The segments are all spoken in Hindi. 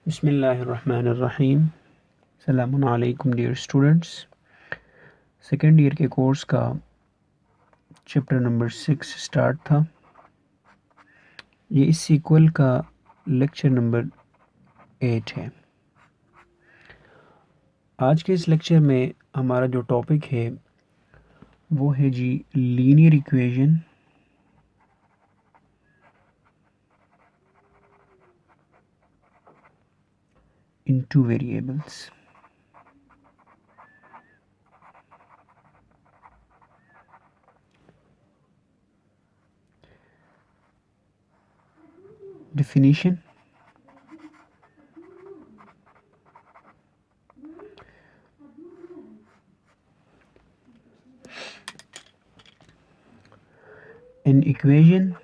बिस्मिल्लाहिर्रहमानिर्रहीम। अस्सलामु अलैकुम डियर स्टूडेंट्स। सेकेंड ईयर के कोर्स का चैप्टर नंबर 6 स्टार्ट था। ये इस सीक्वल का लेक्चर नंबर 8 है। आज के इस लेक्चर में हमारा जो टॉपिक है वो है जी linear equation in two variables. Definition: an equation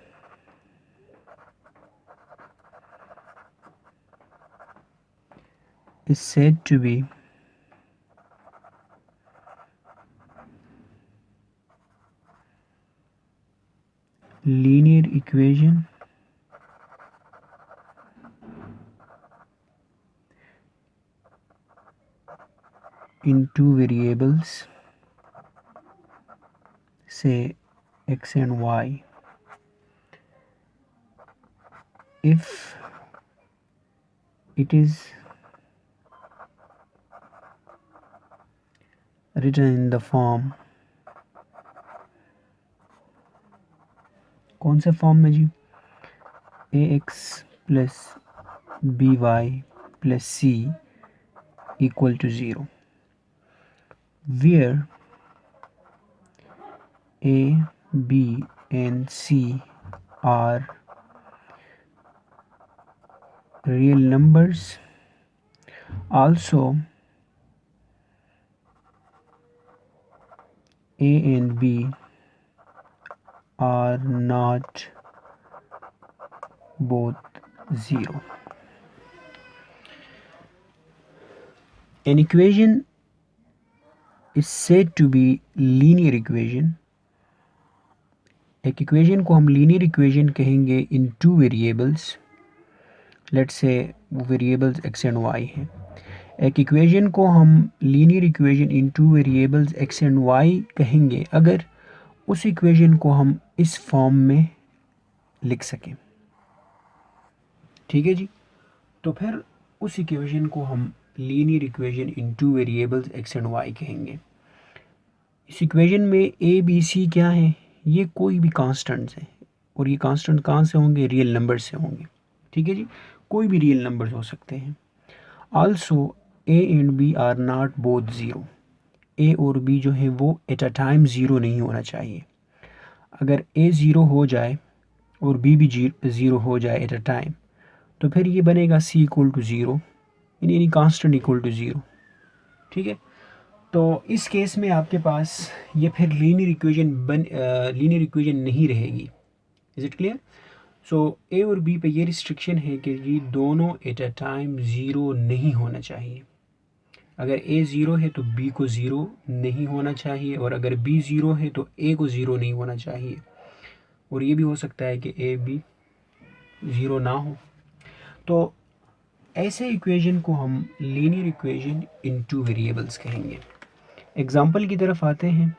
is said to be linear equation in two variables, say x and y, if it is written in the form, कौन से फॉर्म में जी? ax plus by plus c equal to 0, where a, b and c are real numbers. Also a and b are not both 0. An equation is said to be linear equation. एक इक्वेशन को हम लीनियर इक्वेशन कहेंगे इन टू वेरिएबल्स। लेट्स से वो वेरिएबल्स एक्स एंड वाई हैं। एक इक्वेशन को हम linear equation in two variables x and y कहेंगे अगर उस इक्वेशन को हम इस फॉर्म में लिख सकें। ठीक है जी। तो फिर उस इक्वेशन को हम linear equation in two variables x and y कहेंगे। इस इक्वेशन में ए बी सी क्या है? ये कोई भी कांस्टेंट्स हैं और ये कांस्टेंट कहाँ से होंगे? रियल नंबर से होंगे। ठीक है जी। कोई भी रियल नंबर्स हो सकते हैं। Also a and b are not both zero. A और बी जो है वो एट अ टाइम ज़ीरो नहीं होना चाहिए। अगर ए ज़ीरो हो जाए और बी भी ज़ीरो हो जाए एट अ टाइम तो फिर ये बनेगा सी इक्वल टू ज़ीरो, यानी कांस्टेंट इक्वल टू ज़ीरो। ठीक है। तो इस केस में आपके पास ये फिर लीनियर इक्वेशन नहीं रहेगी। Is it clear? So a और बी पे ये रिस्ट्रिक्शन है कि ये दोनों एट अ टाइम ज़ीरो नहीं होना चाहिए। अगर ए ज़ीरो है तो बी को ज़ीरो नहीं होना चाहिए, और अगर बी ज़ीरो है तो ए को ज़ीरो नहीं होना चाहिए। और ये भी हो सकता है कि ए बी ज़ीरो ना हो। तो ऐसे इक्वेशन को हम linear equation in two variables कहेंगे। एग्जाम्पल की तरफ आते हैं।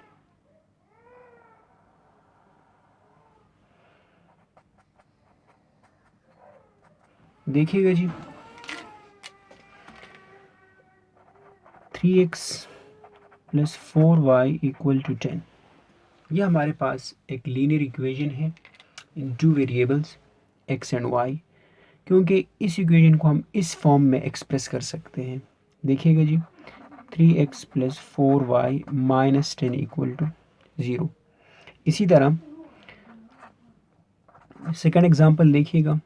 देखिएगा जी, 3x plus 4y equal to 10, यह हमारे पास एक लीनियर इक्वेशन है in two variables x and y, क्योंकि इस इक्वेशन को हम इस फॉर्म में एक्सप्रेस कर सकते हैं। देखिएगा जी, 3x plus 4y minus 10 equal to 0। इसी तरह सेकंड एग्जांपल देखिएगा,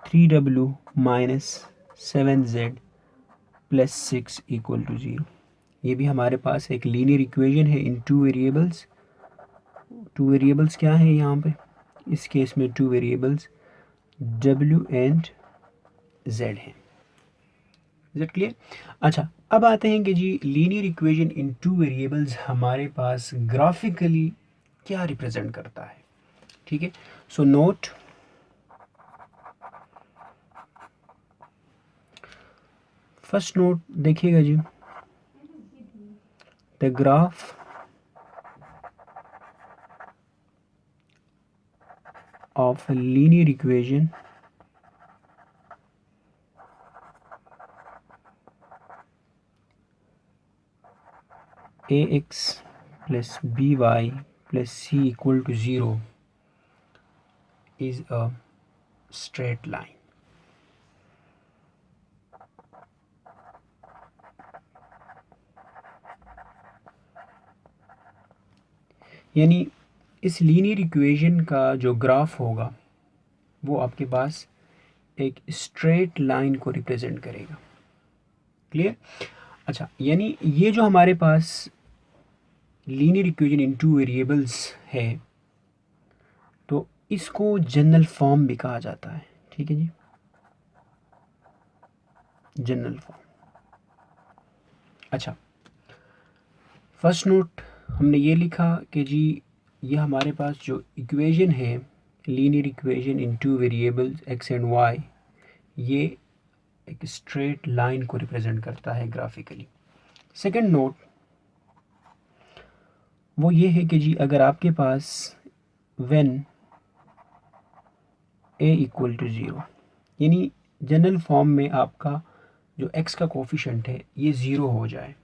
3w minus 7z plus 6 equal to 0। ये भी हमारे पास एक लीनियर इक्वेशन है in two variables. Two variables क्या है यहाँ पे? इस केस में two variables w and z हैं। Is it clear? अच्छा, अब आते हैं कि जी linear equation in two variables हमारे पास ग्राफिकली क्या रिप्रेजेंट करता है। ठीक है। सो नोट, फर्स्ट नोट देखिएगा जी, the graph of linear equation ax plus by plus c equal to 0 is a straight line. यानी इस लीनियर इक्वेशन का जो ग्राफ होगा वो आपके पास एक स्ट्रेट लाइन को रिप्रेजेंट करेगा। क्लियर? अच्छा, यानी ये जो हमारे पास linear equation in two variables है तो इसको जनरल फॉर्म भी कहा जाता है। ठीक है जी, जनरल फॉर्म। अच्छा, फर्स्ट नोट हमने ये लिखा कि जी ये हमारे पास जो इक्वेशन है linear equation in two variables x and y, ये एक स्ट्रेट लाइन को रिप्रेजेंट करता है ग्राफिकली। सेकंड नोट वो ये है कि जी अगर आपके पास व्हेन a इक्वल टू 0, यानी जनरल फॉर्म में आपका जो x का कोफिशेंट है ये 0 हो जाए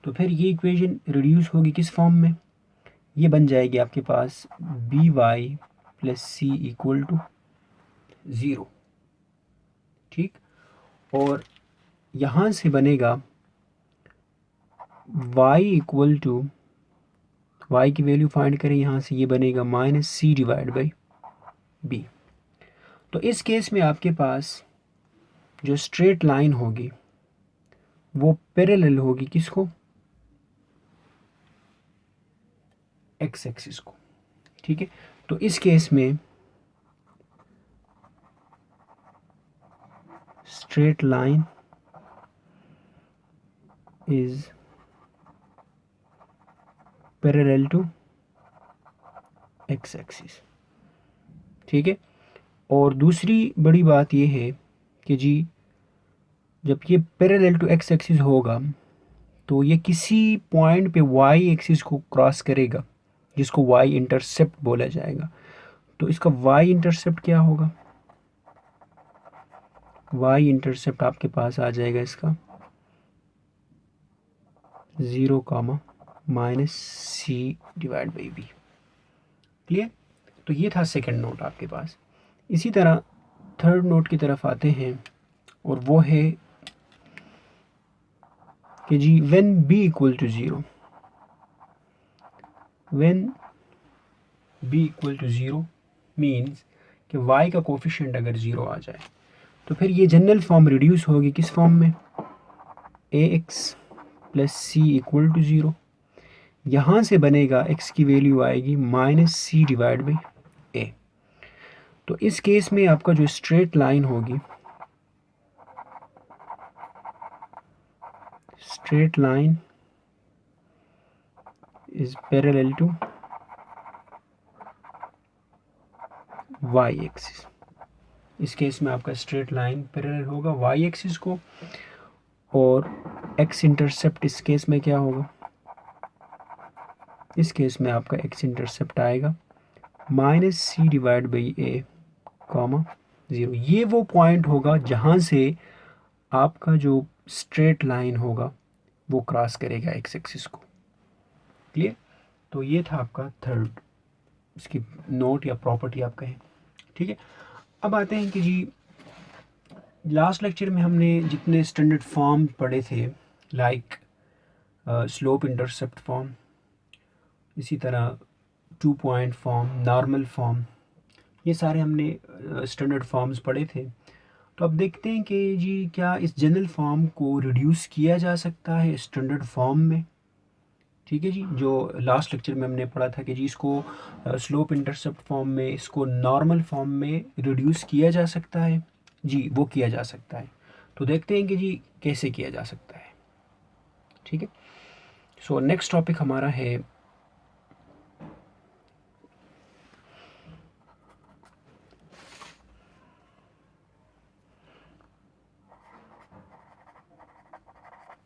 तो फिर ये इक्वेशन रिड्यूस होगी किस फॉर्म में? ये बन जाएगी आपके पास b y plus c equal to 0। ठीक, और यहाँ से बनेगा y इक्वल टू, y की वैल्यू फाइंड करें यहाँ से, ये बनेगा minus C divide by b. तो इस केस में आपके पास जो स्ट्रेट लाइन होगी वो पैरेलल होगी किसको? एक्स एक्सिस को। ठीक है, तो इस केस में straight line is parallel to x axis. ठीक है, और दूसरी बड़ी बात ये है कि जी जब ये पैरेलल टू एक्स एक्सिस होगा तो ये किसी पॉइंट पे वाई एक्सिस को क्रॉस करेगा जिसको वाई इंटरसेप्ट बोला जाएगा। तो इसका वाई इंटरसेप्ट क्या होगा? वाई इंटरसेप्ट आपके पास आ जाएगा इसका 0 comma minus C divide by b. Clear? तो ये था सेकंड नोट आपके पास। इसी तरह थर्ड नोट की तरफ आते हैं और वो है कि जी when b equal to 0, when b equal to 0 means कि y का कोफिशिएंट अगर 0 आ जाए तो फिर ये जनरल फॉर्म रिड्यूस होगी किस फॉर्म में? ax plus c equal to 0। यहाँ से बनेगा x की वैल्यू आएगी minus C divide by a. तो इस केस में आपका जो स्ट्रेट लाइन होगी, straight line is parallel to y axis. इस केस में आपका स्ट्रेट लाइन पैरेलल होगा y एक्सिस को, और x इंटरसेप्ट इस केस में क्या होगा? इस केस में आपका x इंटरसेप्ट आएगा minus C divide by a comma 0। ये वो पॉइंट होगा जहाँ से आपका जो स्ट्रेट लाइन होगा वो क्रॉस करेगा एक्स एक्सिस को। क्लियर? तो ये था आपका थर्ड, इसकी नोट या प्रॉपर्टी आप कहें। ठीक है, अब आते हैं कि जी लास्ट लेक्चर में हमने जितने स्टैंडर्ड फॉर्म पढ़े थे लाइक स्लोप इंटरसेप्ट फॉर्म, इसी तरह 2 पॉइंट फॉर्म, नॉर्मल फॉर्म, ये सारे हमने स्टैंडर्ड फॉर्म्स पढ़े थे। तो अब देखते हैं कि जी क्या इस जनरल फॉर्म को रिड्यूस किया जा सकता है स्टैंडर्ड फॉर्म में। ठीक है जी, जो लास्ट लेक्चर में हमने पढ़ा था कि जी इसको स्लोप इंटरसेप्ट फॉर्म में, इसको नॉर्मल फॉर्म में रिड्यूस किया जा सकता है। जी वो किया जा सकता है, तो देखते हैं कि जी कैसे किया जा सकता है। ठीक है, सो नेक्स्ट टॉपिक हमारा है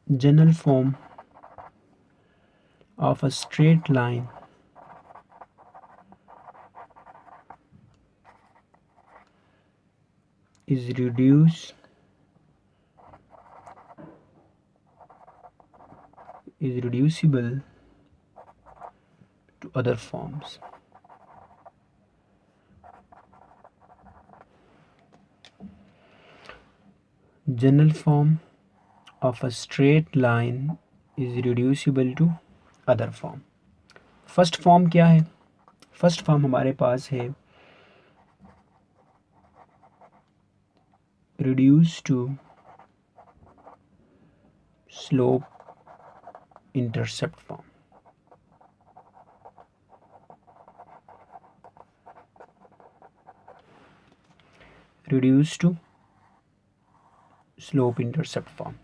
general form of a straight line is reducible to other forms. General form of a straight line is reducible to other form. First form क्या है? फर्स्ट फॉर्म हमारे पास है reduce to slope intercept form. Reduce to slope intercept form.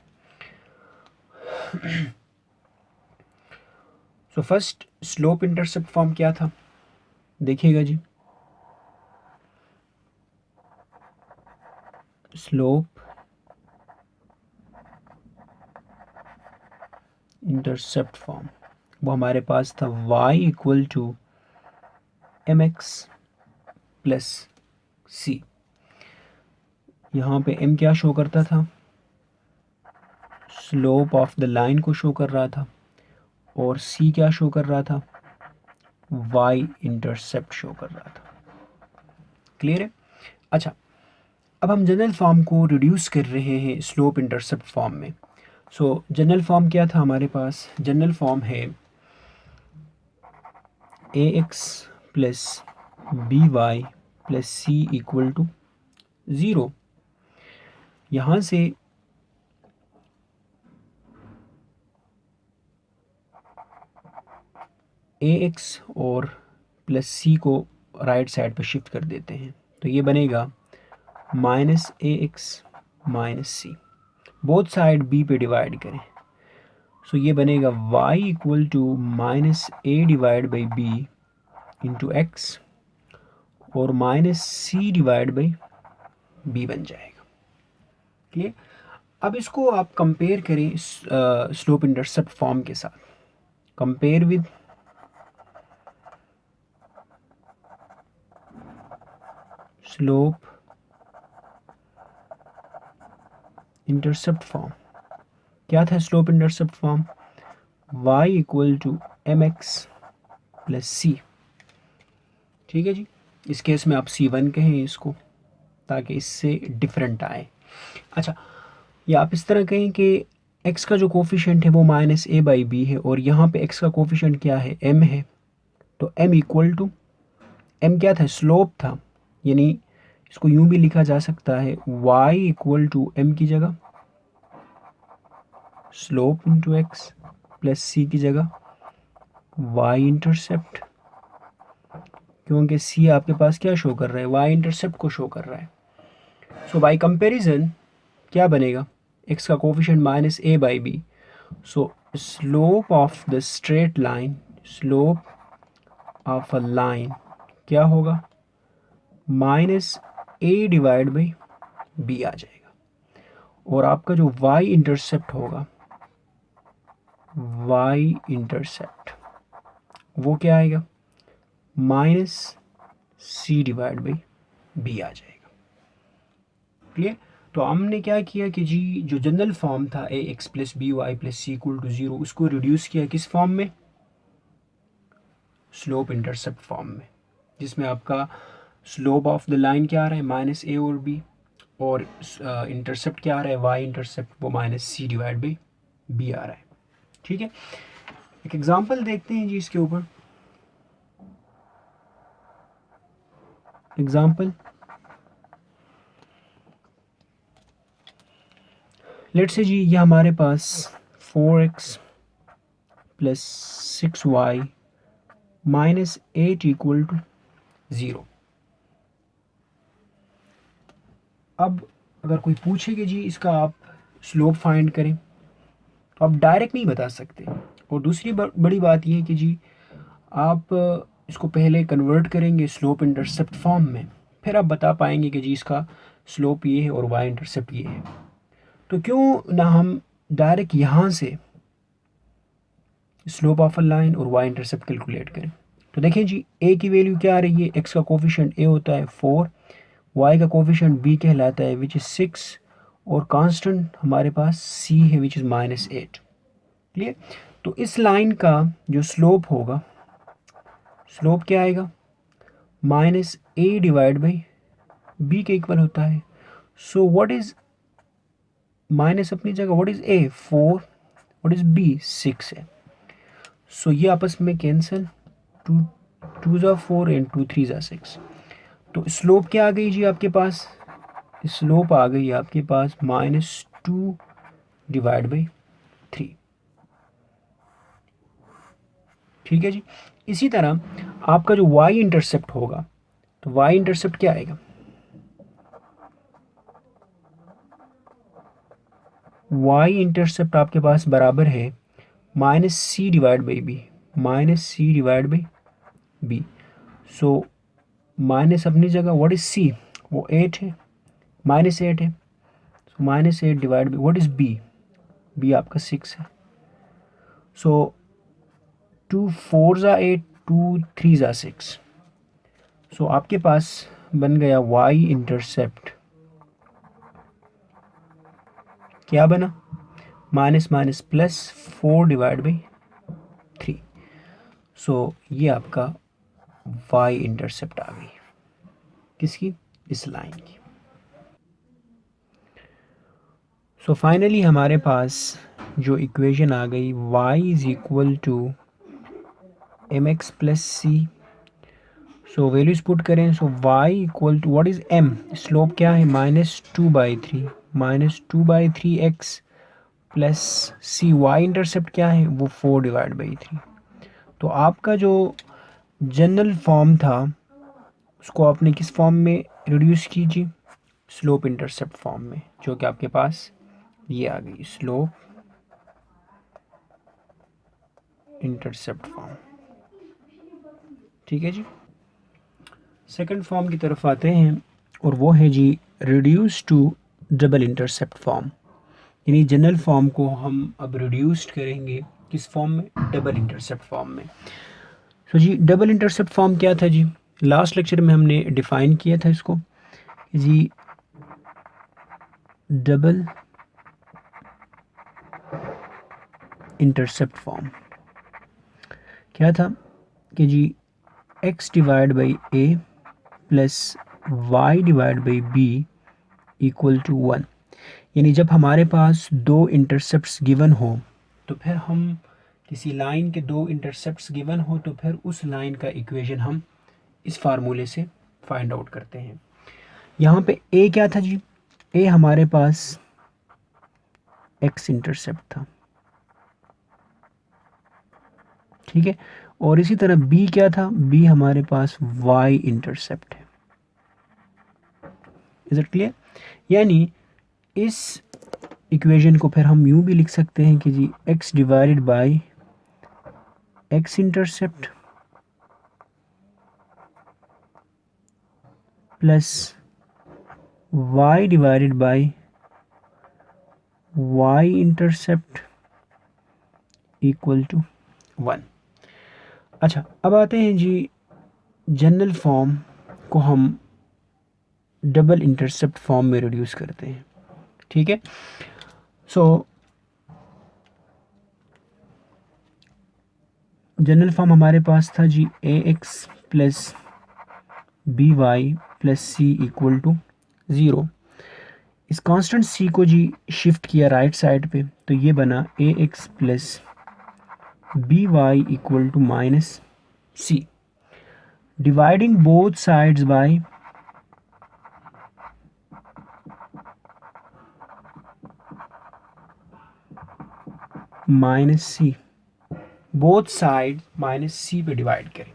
So first slope intercept form क्या था? देखिएगा जी, स्लोप इंटरसेप्ट फॉर्म वो हमारे पास था y equal to mx plus c. यहाँ पे m क्या शो करता था? स्लोप ऑफ द लाइन को शो कर रहा था, और c क्या शो कर रहा था? y इंटरसेप्ट शो कर रहा था। क्लियर है? अच्छा, अब हम जनरल फॉर्म को रिड्यूस कर रहे हैं स्लोप इंटरसेप्ट फॉर्म में। सो जनरल फॉर्म क्या था हमारे पास? जनरल फॉर्म है ax plus by plus c equal to 0। यहाँ से ax और प्लस c को राइट साइड पर शिफ्ट कर देते हैं, तो ये बनेगा minus ax minus c. Both side b पे डिवाइड करें, सो ये बनेगा y equal to minus a divide by b into x और minus C divide by b बन जाएगा। क्लियर? अब इसको आप कंपेयर करें स्लोप इंटरसेप्ट फॉर्म के साथ। Compare with slope intercept form. क्या था slope intercept form? y equal to m x plus c. ठीक है जी, इस केस में आप c1 कहें इसको, ताकि इससे डिफरेंट आए। अच्छा, या आप इस तरह कहें कि x का जो कोफिशिएंट है वो माइनस ए बाई बी है, और यहाँ पे x का कोफिशिएंट क्या है? m है। तो m इक्वल टू, m क्या था? स्लोप था, यानी इसको यूं भी लिखा जा सकता है y इक्वल टू m की जगह स्लोप इंटू एक्स प्लस सी की जगह y इंटरसेप्ट, क्योंकि c आपके पास क्या शो कर रहा है? y इंटरसेप्ट को शो कर रहा है। सो बाय कंपैरिजन क्या बनेगा? x का coefficient minus a by b, so slope of the straight line, slope of a line क्या होगा? Minus a divide by b आ जाएगा, और आपका जो y इंटरसेप्ट होगा, y इंटरसेप्ट वो क्या आएगा? Minus C divide by b आ जाएगा। क्लियर? तो हमने क्या किया कि जी जो जनरल फॉर्म था a x plus b y plus c equal to 0, उसको रिड्यूस किया किस फॉर्म में? स्लोप इंटरसेप्ट फॉर्म में, जिसमें आपका स्लोप ऑफ द लाइन क्या आ रहा है? माइनस ए और बी, और इंटरसेप्ट क्या आ रहा है? वाई इंटरसेप्ट, वो minus C divide by b आ रहा है। ठीक है, एक एग्जांपल देखते हैं जी इसके ऊपर। एग्जांपल, लेट्स से जी ये हमारे पास 4x plus 6y minus 8 equal to 0। अब अगर कोई पूछे कि जी इसका आप स्लोप फाइंड करें, तो आप डायरेक्ट नहीं बता सकते। और दूसरी बड़ी बात यह है कि जी आप इसको पहले कन्वर्ट करेंगे स्लोप इंटरसेप्ट फॉर्म में, फिर आप बता पाएंगे कि जी इसका स्लोप ये है और वाई इंटरसेप्ट ये है। तो क्यों ना हम डायरेक्ट यहाँ से स्लोप ऑफ अ लाइन और वाई इंटरसेप्ट कैलकुलेट करें। तो देखें जी, ए की वैल्यू क्या आ रही है, एक्स का कोफिशिएंट ए होता है 4, वाई का कोफिशिएंट बी कहलाता है विच इज़ 6, और कांस्टेंट हमारे पास सी है विच इज़ -8। क्लियर। तो इस लाइन का जो स्लोप होगा, स्लोप क्या आएगा, -a डिवाइड बाई बी के इक्वल होता है। सो व्हाट इज माइनस अपनी जगह, what is a 4, what is b 6 है। सो ये आपस में कैंसिल, 2 2 ज़ा 4 एंड 2 3 ज़ा 6। तो स्लोप क्या आ गई जी आपके पास, स्लोप आ गई आपके पास -2 डिवाइड बाई 3। ठीक है जी। इसी तरह आपका जो y इंटरसेप्ट होगा, तो y इंटरसेप्ट क्या आएगा, y इंटरसेप्ट आपके पास बराबर है -c divide by b, -c divide by b. So minus अपनी जगह, व्हाट इज c, वो 8 है, -8 है। सो -8 divide by what is b, b आपका 6 है। सो 2 4 ज़ा 8, 2 3 ज़ा 6। सो आपके पास बन गया y इंटरसेप्ट क्या बना, minus minus plus 4 divide by 3। सो ये आपका y इंटरसेप्ट आ गई, किसकी, इस लाइन की। सो फाइनली हमारे पास जो इक्वेशन आ गई, y is equal to mx plus c. So values put करें, so y equal to what is m, slope क्या है, -2/3, -2/3x प्लस सी, वाई इंटरसेप्ट क्या है, वो 4 डिवाइड बाई 3। तो आपका जो जनरल फॉर्म था उसको आपने किस फॉर्म में रिड्यूस कीजिए, स्लोप इंटरसेप्ट फॉर्म में, जो कि आपके पास ये आ गई, स्लोप इंटरसेप्ट फॉर्म। ठीक है जी। सेकंड फॉर्म की तरफ आते हैं, और वो है जी reduce to double intercept form. यानी जनरल फॉर्म को हम अब रिड्यूस्ड करेंगे किस फॉर्म में, डबल इंटरसेप्ट फॉर्म में। तो जी डबल इंटरसेप्ट फॉर्म क्या था जी, लास्ट लेक्चर में हमने डिफाइन किया था इसको जी, डबल इंटरसेप्ट फॉर्म क्या था कि जी x divide by a plus y divide by b equal to 1। यानी जब हमारे पास दो इंटरसेप्ट्स गिवन हो, तो फिर हम किसी लाइन के दो इंटरसेप्ट्स गिवन हो, तो फिर उस लाइन का इक्वेशन हम इस फार्मूले से फाइंड आउट करते हैं। यहाँ पे a क्या था जी, a हमारे पास x इंटरसेप्ट था, ठीक है। और इसी तरह b क्या था, b हमारे पास y इंटरसेप्ट है। Is it clear. यानी इस इक्वेशन को फिर हम यूं भी लिख सकते हैं कि जी x divided by x intercept plus y divided by y intercept equal to 1। अच्छा, अब आते हैं जी जनरल फॉर्म को हम डबल इंटरसेप्ट फॉर्म में रिड्यूस करते हैं। ठीक है। सो जनरल फॉर्म हमारे पास था जी ax plus b y plus c equal to 0। इस कांस्टेंट सी को जी शिफ्ट किया राइट साइड पे, तो ये बना ax plus b y equal to minus c. Dividing both sides by minus c, both side minus c पे डिवाइड करें।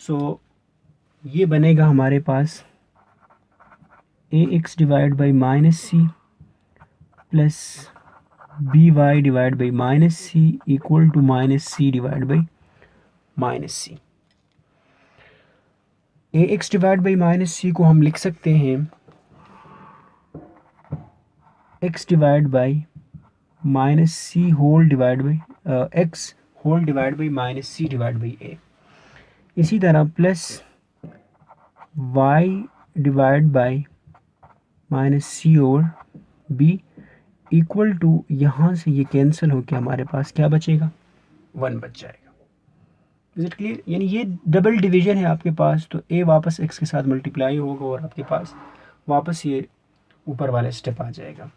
सो ये बनेगा हमारे पास ax divide by minus c plus b y divide by minus c equal to minus C divide by minus c. ax divide by minus c को हम लिख सकते हैं x divide by minus c whole divide by x whole divide by minus C divide by a. इसी तरह plus y divide by minus c और बी इक्वल टू, यहाँ से ये कैंसिल होकर हमारे पास क्या बचेगा, 1 बच जाएगा। Is it clear? यानी ये डबल डिवीजन है आपके पास, तो ए वापस एक्स के साथ मल्टीप्लाई होगा और आपके पास वापस ये ऊपर वाला स्टेप आ जाएगा।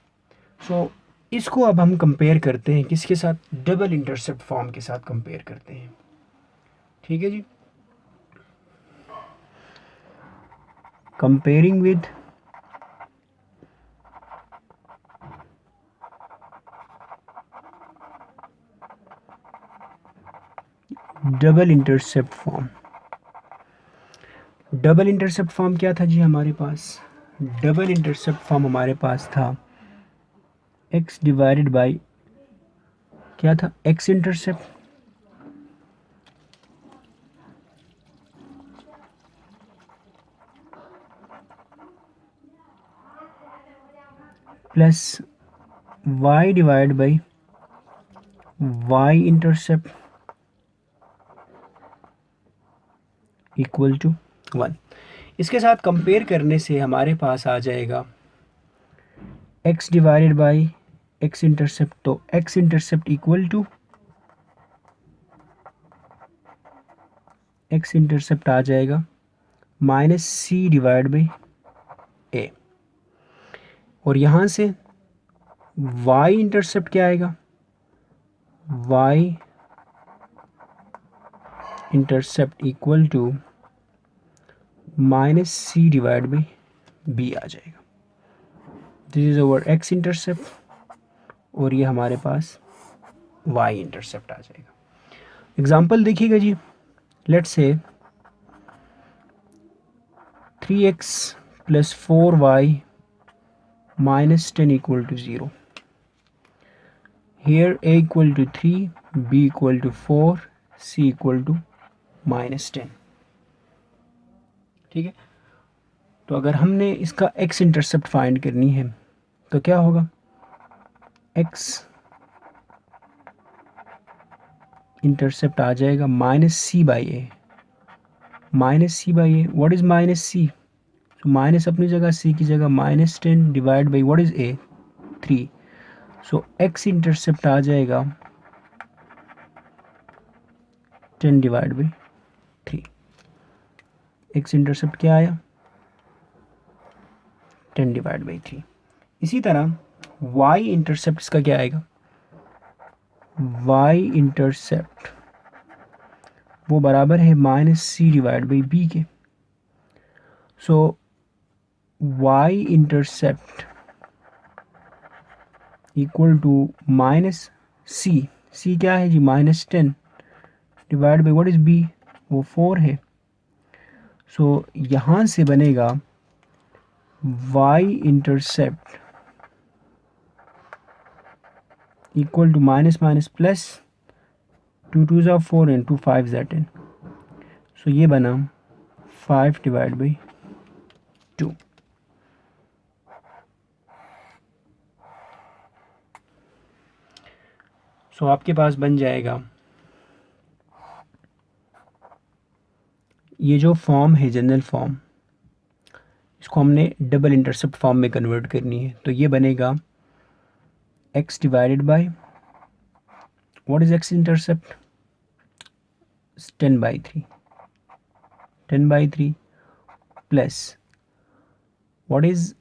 सो इसको अब हम कंपेयर करते हैं किसके साथ, डबल इंटरसेप्ट फॉर्म के साथ कंपेयर करते हैं। ठीक है जी, comparing with double intercept form. Double intercept form क्या था जी हमारे पास, डबल इंटरसेप्ट फॉर्म हमारे पास था x डिवाइडेड बाई क्या था, x intercept plus y divide by y intercept equal to 1। इसके साथ कंपेयर करने से हमारे पास आ जाएगा x divided by x intercept, तो x intercept equal to x intercept आ जाएगा minus C divide by a, और यहाँ से y इंटरसेप्ट क्या आएगा, y intercept equal to minus C divide by b आ जाएगा। This is over x intercept और ये हमारे पास y इंटरसेप्ट आ जाएगा। एग्जाम्पल देखिएगा जी, let's say 3x plus 4y minus 10 equal to 0. Here a equal to 3, b equal to 4, c equal to minus 10। ठीक है, तो अगर हमने इसका x इंटरसेप्ट फाइंड करनी है तो क्या होगा, x इंटरसेप्ट आ जाएगा minus C by A. Minus C by A, what is minus C, तो माइनस अपनी जगह, सी की जगह minus 10 divide by what is A, 3। So x intercept आ जाएगा 10 डिवाइड बाई 3। x इंटरसेप्ट क्या आया, 10 डिवाइड बाई 3। इसी तरह y इंटरसेप्ट इसका क्या आएगा, y इंटरसेप्ट वो बराबर है minus C divide by B के। So y intercept equal to minus C, C क्या है जी, minus 10 divide by what is B, वो 4 है। सो यहाँ से बनेगा y intercept equal to minus minus plus, 2 2 ज़ा 4 एंड 2 5 ज़ा 10। सो ये बना 5 डिवाइड बाई 2। सो आपके पास बन जाएगा ये जो फॉर्म है जनरल फॉर्म, इसको हमने डबल इंटरसेप्ट फॉर्म में कन्वर्ट करनी है, तो ये बनेगा x divided by what is x intercept, 10 by 3, 10 by 3 plus what is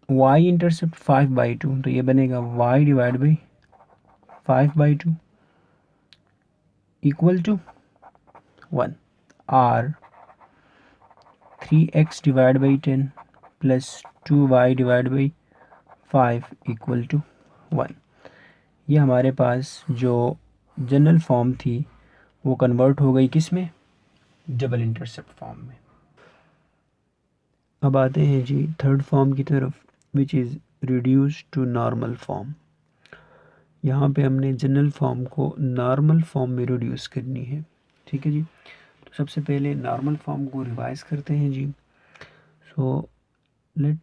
y intercept 5 by 2, तो ये बनेगा y divide by 5 by 2 equal to 1। r 3x divide by 10 plus 2y divide by 5 equal to 1। ये हमारे पास जो जनरल फॉर्म थी वो कन्वर्ट हो गई किस में, डबल इंटरसेप्ट फॉर्म में। अब आते हैं जी थर्ड फॉर्म की तरफ, which is reduce to normal form. यहाँ पे हमने जनरल फॉर्म को नॉर्मल फॉर्म में रिड्यूस करनी है। ठीक है जी, तो सबसे पहले नॉर्मल फॉर्म को रिवाइज करते हैं जी। So let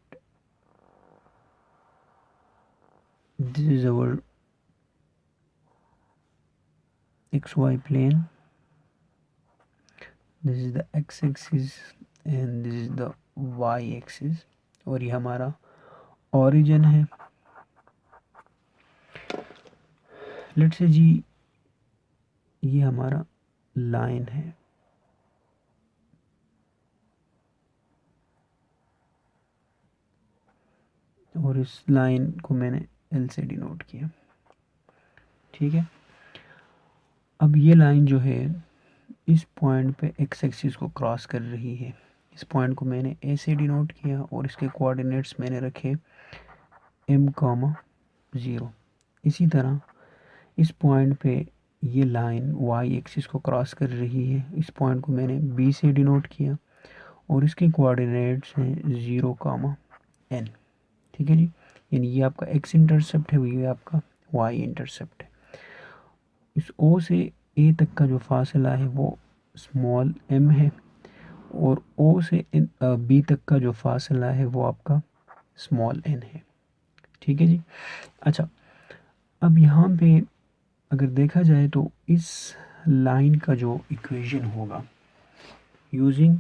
this is our x y plane, this is the x axis and this is the y axis, और ये हमारा ओरिजिन है। लेट्स से जी ये हमारा लाइन है, और इस लाइन को मैंने एल से डिनोट किया, ठीक है। अब ये लाइन जो है इस पॉइंट पे एक्स एक्सिस को क्रॉस कर रही है। इस पॉइंट को मैंने ए से डिनोट किया और इसके कोऑर्डिनेट्स मैंने रखे m, 0। इसी तरह इस पॉइंट पे ये लाइन y एक्सिस को क्रॉस कर रही है। इस पॉइंट को मैंने b से डिनोट किया और इसके कोऑर्डिनेट्स हैं 0, n, ठीक है जी। यानी ये आपका x इंटरसेप्ट है, ये आपका y इंटरसेप्ट है। इस O से A तक का जो फासला है वो स्मॉल m है, और O से B तक का जो फासला है वो आपका स्मॉल n है, ठीक है जी। अच्छा, अब यहाँ पे अगर देखा जाए तो इस लाइन का जो इक्वेशन होगा यूजिंग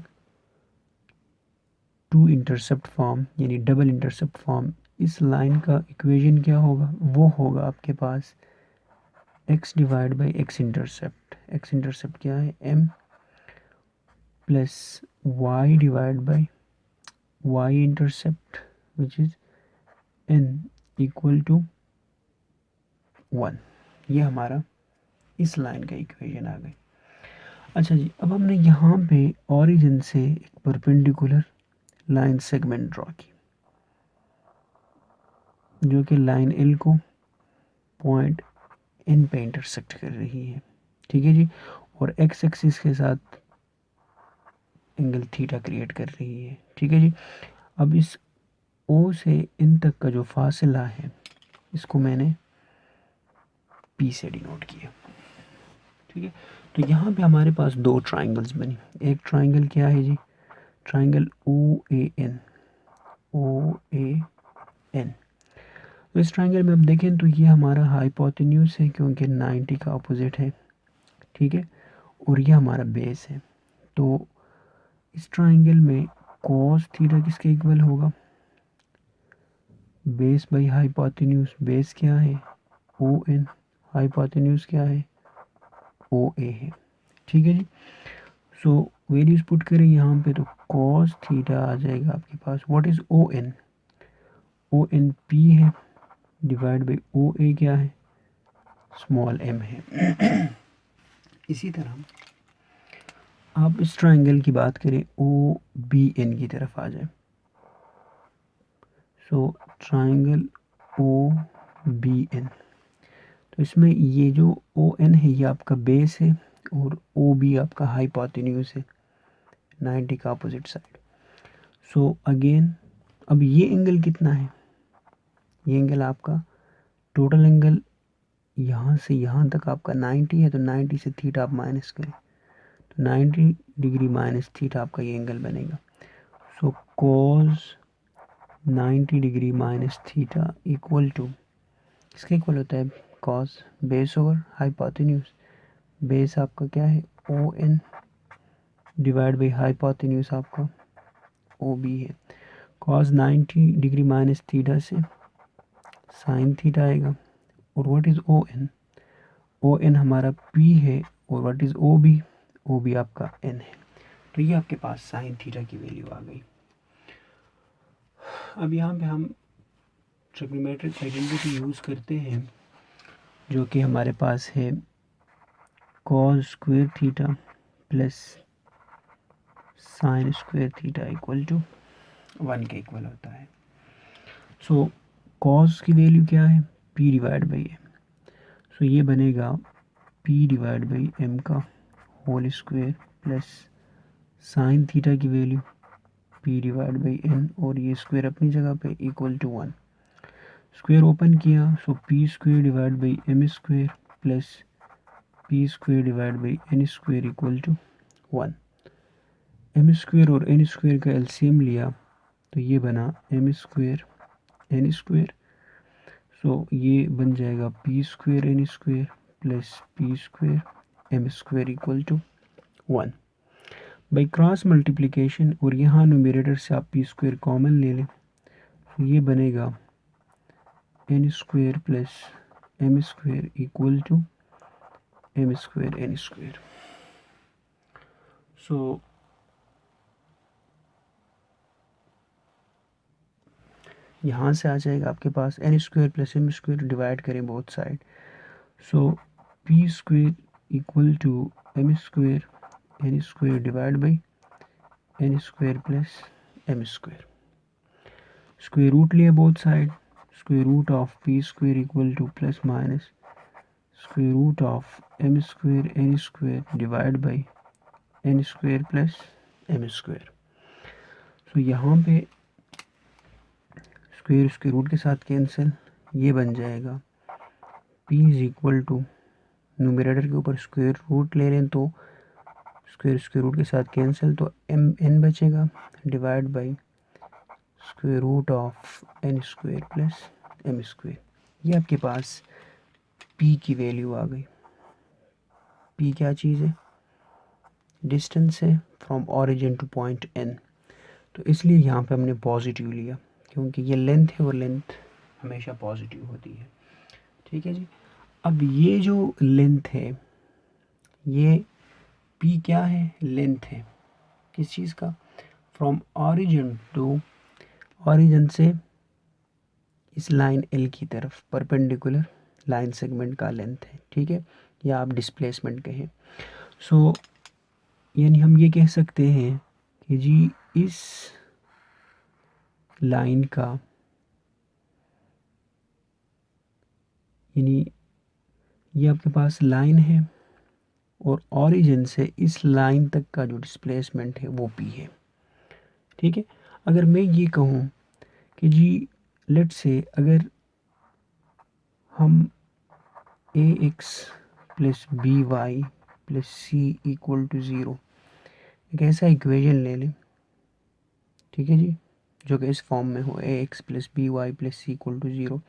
टू इंटरसेप्ट फॉर्म यानी डबल इंटरसेप्ट फॉर्म, इस लाइन का इक्वेशन क्या होगा? वो होगा आपके पास x divide by x intercept. X intercept क्या है? m plus y divide by y intercept which is n equal to 1। ये हमारा इस लाइन का इक्वेशन आ गई। अच्छा जी, अब हमने यहाँ पे ओरिजिन से एक परपेंडिकुलर लाइन सेगमेंट ड्रॉ की जो कि लाइन एल को पॉइंट एन पे इंटरसेक्ट कर रही है, ठीक है जी, और एक्स एक्सिस के साथ एंगल थीटा क्रिएट कर रही है, ठीक है जी। अब इस ओ से इन तक का जो फासला है इसको मैंने पी से डिनोट किया, ठीक है। तो यहाँ पे हमारे पास दो ट्राइंगल्स बनी। एक ट्राइंगल क्या है जी? Triangle O A N, O A N. तो इस ट्राइंगल में अब देखें तो ये हमारा हाइपोटेन्यूज है क्योंकि 90 का अपोजिट है, ठीक है, और ये हमारा बेस है। तो इस ट्राइंगल में कॉस थीटा किसके इक्वल होगा? Base by hypotenuse. बेस क्या है? O N. हाइपोटेन्यूज क्या है? ओ ए है, ठीक है जी। सो वैल्यूज पुट करें यहाँ पे तो कॉस थीटा आ जाएगा आपके पास। What is O N? O N P है डिवाइड बाई ओ ए क्या है? स्मॉल m है। इसी तरह आप इस ट्राइंगल की बात करें ओ बी एन की तरफ आ जाए। So triangle O B N, तो इसमें ये जो ओ एन है ये आपका बेस है और ओ बी आपका हाइपोटेन्यूज है 90 का अपोजिट साइड। सो अगेन अब ये एंगल कितना है? ये एंगल आपका टोटल एंगल यहाँ से यहाँ तक आपका 90 है, तो 90 से थीटा आप माइनस करें तो 90 डिग्री माइनस थीटा आपका ये एंगल बनेगा। So cos 90 degree minus theta equal to, इसका इक्वल होता है cos base over hypotenuse. Base आपका क्या है? O N divide by hypotenuse आपका ओ बी है। कॉस 90 डिग्री माइनस थीटा से साइन थीटा आएगा, और what is O N? O N हमारा पी है, और what is O B? O B आपका एन है। तो ये आपके पास साइन थीटा की वैल्यू आ गई। अब यहाँ पे हम ट्रिग्नोमेट्रिक आइडेंटिटी यूज़ करते हैं जो कि हमारे पास है cos square theta plus sine square theta equal to 1 के इक्वल होता है। सो कॉस की वैल्यू क्या है? p divide by m. So ये बनेगा p डिवाइड बाई एम का whole square plus sine theta की value p divide by n, और ये स्क्वायर अपनी जगह पे इक्वल टू 1। स्क्वायर ओपन किया so p square divide by m square plus p square divide by n square equal to 1। M square और एन स्क्वायर का एलसीएम लिया तो ये बना m square n square. So ये बन जाएगा p square n square plus p square m square equal to 1। By cross multiplication, और यहाँ न्यूमरेटर से आप पी स्क्वायर कॉमन ले लें, तो ये बनेगा n square plus m square equal to m square n square. So यहाँ से आ जाएगा आपके पास n square plus m square, divide करें both side, so p square equal to m square n square divide by n square plus m square. Square root लिया both side, square root of p square equal to plus minus square root of m square n square divide by n square plus m square. So यहाँ पे स्क्वायर स्क्वायर रूट के साथ कैंसिल, ये बन जाएगा p is equal to, numerator के ऊपर स्क्वायर रूट ले लें तो स्क्वायर स्क्वायर रूट के साथ कैंसिल, तो एम एन बचेगा divide by square root of n square plus m square. ये आपके पास p की वैल्यू आ गई। p क्या चीज़ है? डिस्टेंस है from origin two point n, तो इसलिए यहाँ पे हमने पॉजिटिव लिया क्योंकि ये लेंथ है और लेंथ हमेशा पॉजिटिव होती है। ठीक है जी। अब ये जो लेंथ है, ये p क्या है? लेंथ है किस चीज़ का? फ्रॉम ऑरिजिन टू, ऑरिजिन से इस लाइन L की तरफ परपेंडिकुलर लाइन सेगमेंट का लेंथ है। ठीक है, या आप डिस्प्लेसमेंट कहें। सो यानी हम ये कह सकते हैं कि जी इस लाइन का, यानी ये आपके पास लाइन है और ऑरिजिन से इस लाइन तक का जो डिस्प्लेसमेंट है वो p है। ठीक है, अगर मैं ये कहूँ कि जी लेट्स से अगर हम ax plus b y plus c equal to 0 एक ऐसा इक्वेशन ले लें, ठीक है जी, जो कि इस फॉर्म में हो ax plus b y plus c equal to 0,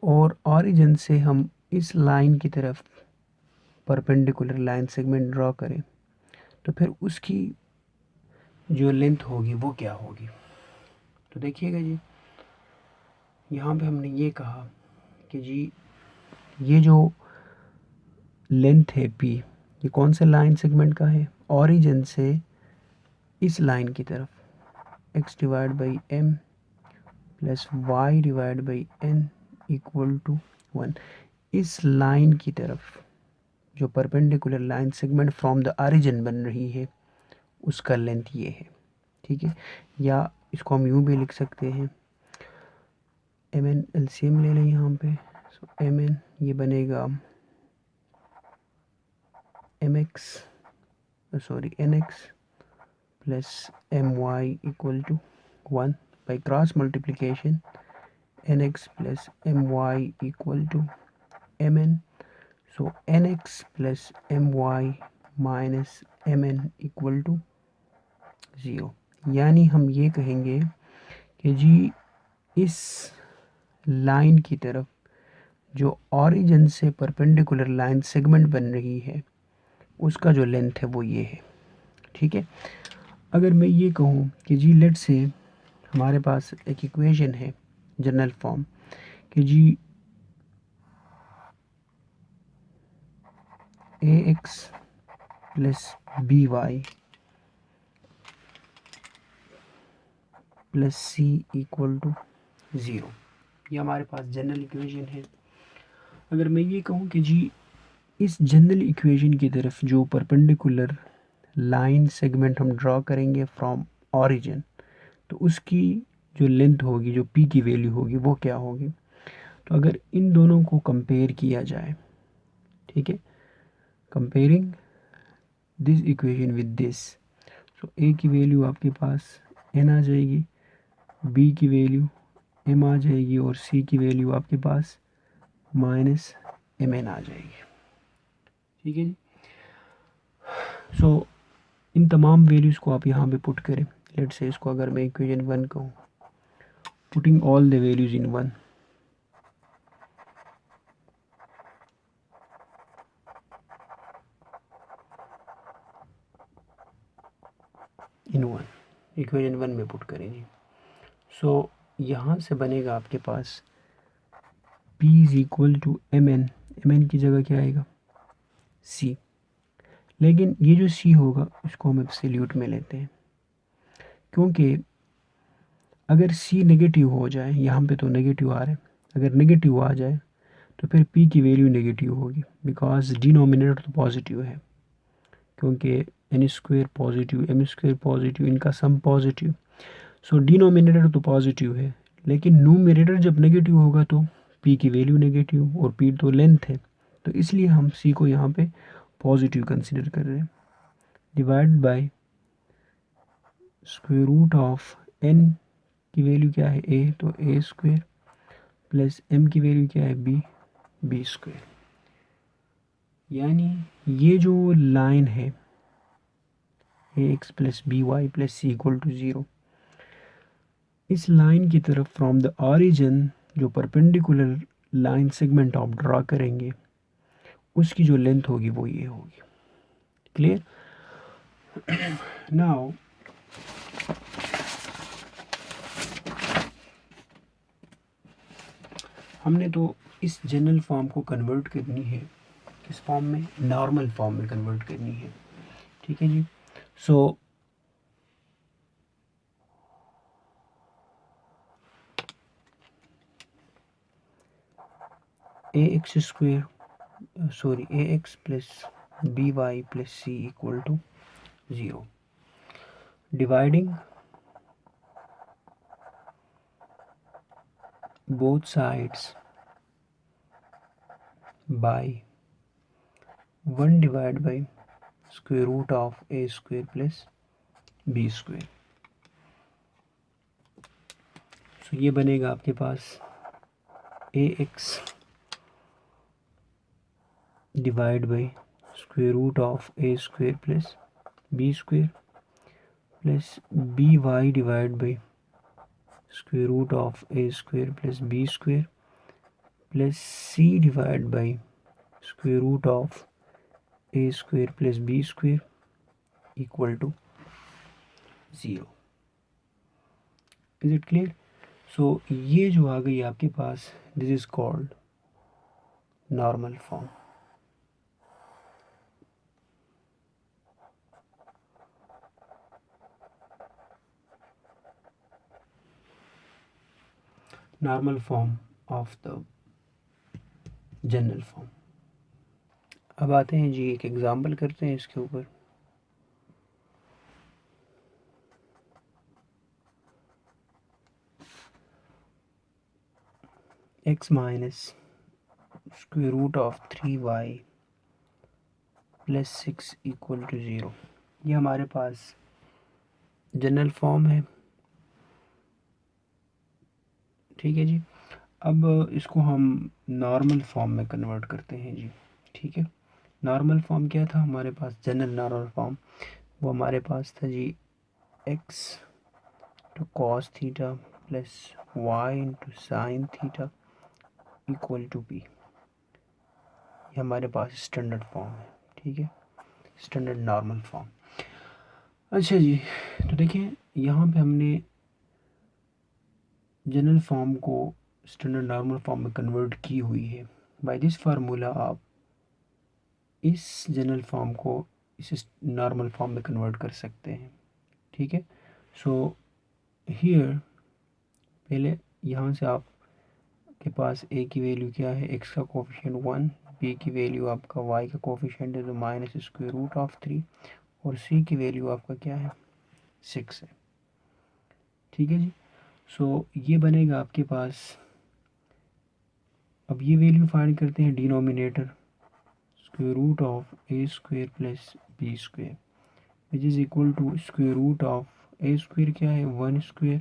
और ऑरिजिन से हम इस लाइन की तरफ परपेंडिकुलर लाइन सेगमेंट ड्रॉ करें, तो फिर उसकी जो लेंथ होगी वो क्या होगी? तो देखिएगा जी, यहाँ पे हमने ये कहा कि जी ये जो लेंथ है p, ये कौन से लाइन सेगमेंट का है? ऑरिजिन से इस लाइन की तरफ x divide by m plus y divide by n equal to 1। इस लाइन की तरफ जो perpendicular line segment from the origin बन रही है उसका लेंथ ये है। ठीक है, या इसको हम यूँ भी लिख सकते हैं, एम एन एलसीएम ले लें यहाँ पे, सो एम एन ये बनेगा m x sorry n x plus m y equal to 1 by cross multiplication n x plus m y equal to m n, so n x plus m y minus m n equal to 0। यानी हम ये कहेंगे कि जी इस लाइन की तरफ जो ऑरिजिन से परपेंडिकुलर लाइन सेगमेंट बन रही है उसका जो लेंथ है वो ये है। ठीक है, अगर मैं ये कहूँ कि जी लेट से हमारे पास एक इक्वेशन है जनरल फॉर्म कि जी a x plus b y plus c equal to 0, ये हमारे पास जनरल इक्वेशन है। अगर मैं ये कहूँ कि जी इस जनरल इक्वेशन की तरफ जो परपेंडिकुलर लाइन सेगमेंट हम ड्रॉ करेंगे फ्रॉम ऑरिजिन, तो उसकी जो लेंथ होगी, जो p की वैल्यू होगी वो क्या होगी? तो अगर इन दोनों को कंपेयर किया जाए, ठीक है, comparing this equation with this, so a की वैल्यू आपके पास n आ जाएगी, b की वैल्यू m आ जाएगी और c की वैल्यू आपके पास माइनस mn आ जाएगी। ठीक है जी, सो इन तमाम वैल्यूज़ को आप यहाँ पे पुट करें। लेट से इसको अगर मैं इक्वेशन 1 कहूँ, putting all the values in 1, in 1, equation 1 में पुट करेंगे। सो यहाँ से बनेगा आपके पास P is equal to mn की जगह क्या आएगा C, लेकिन ये जो C होगा उसको हम एब्सोल्यूट में लेते हैं, क्योंकि अगर C नेगेटिव हो जाए, यहाँ पे तो नेगेटिव आ रहा है, अगर नेगेटिव आ जाए तो फिर P की वैल्यू नेगेटिव होगी, बिकॉज डिनोमिनेटर तो पॉजिटिव है, क्योंकि n² पॉजिटिव m² पॉजिटिव, इनका सम पॉजिटिव। सो डिनोमिनेटर तो पॉजिटिव है, लेकिन न्यूमरेटर जब नेगेटिव होगा तो P की वैल्यू नेगेटिव, और P तो लेंथ है, तो इसलिए हम C को यहाँ पे पॉजिटिव कंसिडर कर रहे हैं। Divide by square root of n की वैल्यू क्या है a, तो a² प्लस m की वैल्यू क्या है b² यानी ये जो लाइन है ax plus by plus c equal to 0, इस लाइन की तरफ फ्रॉम द ऑरिजिन जो परपेंडिकुलर लाइन सेगमेंट आप ड्रा करेंगे उसकी जो लेंथ होगी वो ये होगी। क्लियर? नाउ हमने तो इस जनरल फॉर्म को कन्वर्ट करनी है किस फॉर्म में, नॉर्मल फॉर्म में कन्वर्ट करनी है। ठीक है जी। So ax plus by plus c equal to 0, dividing both sides by 1 divided by square root of a² plus b²। सो ये बनेगा आपके पास ax divide by square root of a² plus b² plus by divide by square root of a² plus b² plus c divide by square root of a² plus b² equal to 0। Is it clear? So ये जो आ गई आपके पास, this is called normal form. Normal form of the general form. अब आते हैं जी, एक एग्जांपल करते हैं इसके ऊपर। x minus square root of 3y plus 6 equal to 0, ये हमारे पास जनरल फॉर्म है। ठीक है जी। अब इसको हम नॉर्मल फॉर्म में कन्वर्ट करते हैं जी। ठीक है, नॉर्मल फॉर्म क्या था हमारे पास, जनरल नॉर्मल फॉर्म, वो हमारे पास था जी x to cos theta plus y into sine theta equal to p। ये हमारे पास स्टैंडर्ड फॉर्म है। ठीक है, स्टैंडर्ड नॉर्मल फॉर्म। अच्छा जी, तो देखिए यहाँ पे हमने जनरल फॉर्म को स्टैंडर्ड नॉर्मल फॉर्म में कन्वर्ट की हुई है। बाय दिस फार्मूला आप इस जनरल फॉर्म को इस नॉर्मल फॉर्म में कन्वर्ट कर सकते हैं। ठीक है, सो हियर पहले यहाँ से आप के पास a की वैल्यू क्या है, x का कोफिशिएंट 1, b की वैल्यू आपका y का कोफिशिएंट है तो माइनस स्क्वायर रूट ऑफ 3, और c की वैल्यू आपका क्या है 6 है। ठीक है जी। सो ये बनेगा आपके पास। अब ये वैल्यू फाइंड करते हैं denominator, square root of a² plus b² which is equal to square root of a² क्या है 1²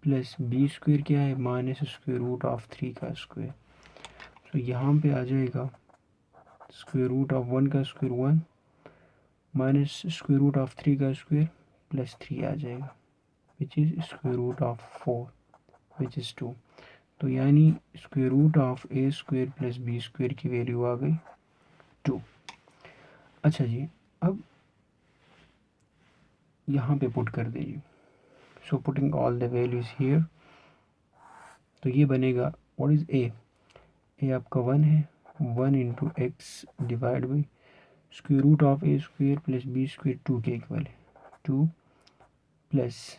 प्लस b² क्या है माइनस स्क्वायर रूट ऑफ 3 का स्क्वायर। तो यहाँ पे आ जाएगा स्क्वायर रूट ऑफ 1 का square 1 minus square root of 3 का स्क्वायर प्लस 3 आ जाएगा which is square root of 4 which is 2। तो यानी square root of a² plus b² की वैल्यू आ गई 2। अच्छा जी, अब यहाँ पे पुट कर दीजिए। So putting all the values here, तो ये बनेगा व्हाट इज ए आपका 1 है, 1 into x divide by square root of a square plus b square 2 के इक्वल है, 2 प्लस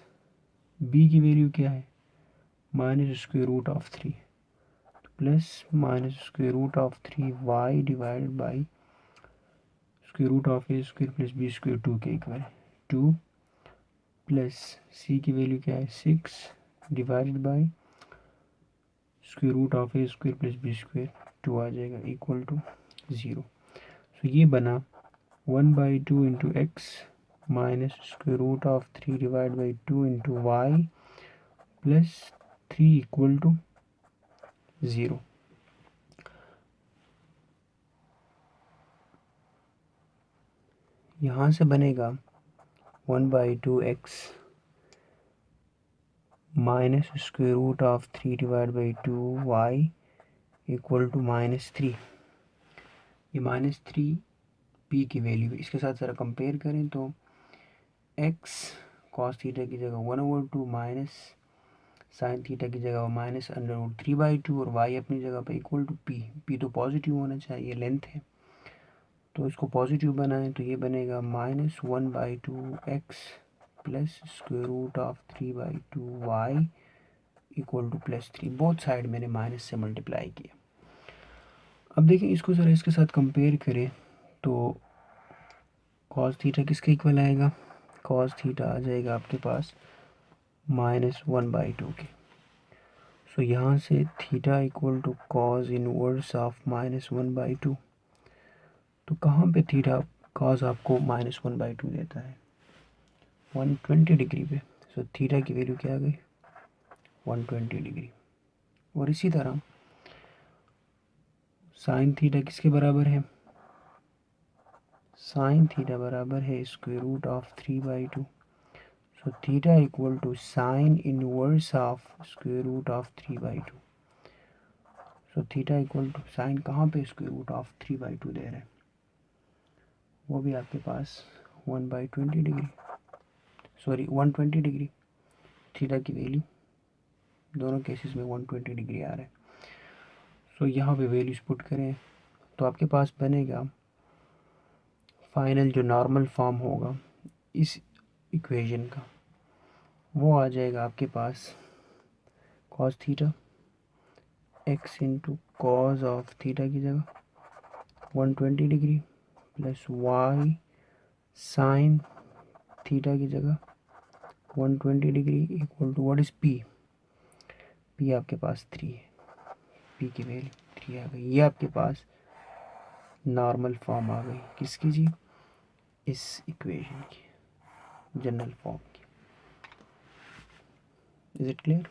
बी की वैल्यू क्या है minus square root of 3 plus minus square root of 3 y divided by square root of a square plus b square 2 के इक्वल है, 2 प्लस सी की वैल्यू क्या है 6 divided by square root of a square plus b square 2 आ जाएगा इक्वल टू 0। सो ये बना 1/2 into x minus square root of 3 divide by 2 into y plus 3 equal to 0। यहाँ से बनेगा 1/2 x minus square root of 3 divide by 2 y equal to -3। ये -3 पी की वैल्यू है, इसके साथ ज़रा कंपेयर करें तो एक्स कॉस थीटा की जगह 1/2 माइनस साइन थीटा की जगह -√3/2 और वाई अपनी जगह पे इक्वल टू पी। पी तो पॉजिटिव होना चाहिए, लेंथ है, तो इसको पॉजिटिव बनाएं तो ये बनेगा -1/2 x plus square root of 3/2 y equal to +3। Both side मैंने माइनस से मल्टीप्लाई किया। अब देखें इसको ज़रा इसके साथ कंपेयर करें तो कॉस थीटा किसके इक्वल आएगा, कॉस थीटा आ जाएगा आपके पास -1/2 के। सो यहाँ से theta equal to cos inverse of -1/2, तो कहाँ पे थीटा कॉस आपको -1/2 देता है 120 डिग्री पे। सो थीटा की वैल्यू क्या आ गई 120 डिग्री। और इसी तरह साइन थीटा किसके बराबर है, साइन थीटा बराबर है square root of 3/2। So theta equal to sine inverse of square root of 3/2। So theta equal to sine कहाँ पे स्क्वायर रूट ऑफ 3/2 दे रहे हैं, वो भी आपके पास 1/20 डिग्री, सॉरी 120 डिग्री। थीटा की वैल्यू दोनों केसेस में 120 डिग्री आ रहा है। सो यहाँ पे वैल्यूज पुट करें तो आपके पास बनेगा फाइनल जो नॉर्मल फॉर्म होगा इस इक्वेशन का, वो आ जाएगा आपके पास cos theta x into cos of theta की जगह 120 degree plus y sine theta की जगह 120 degree equal to what is p. P आपके पास 3 है, पी की वैल्यू 3 आ गई। ये आपके पास नॉर्मल फॉर्म आ गई किसकी जी, इस इक्वेशन की जनरल फॉर्म की। Is it clear.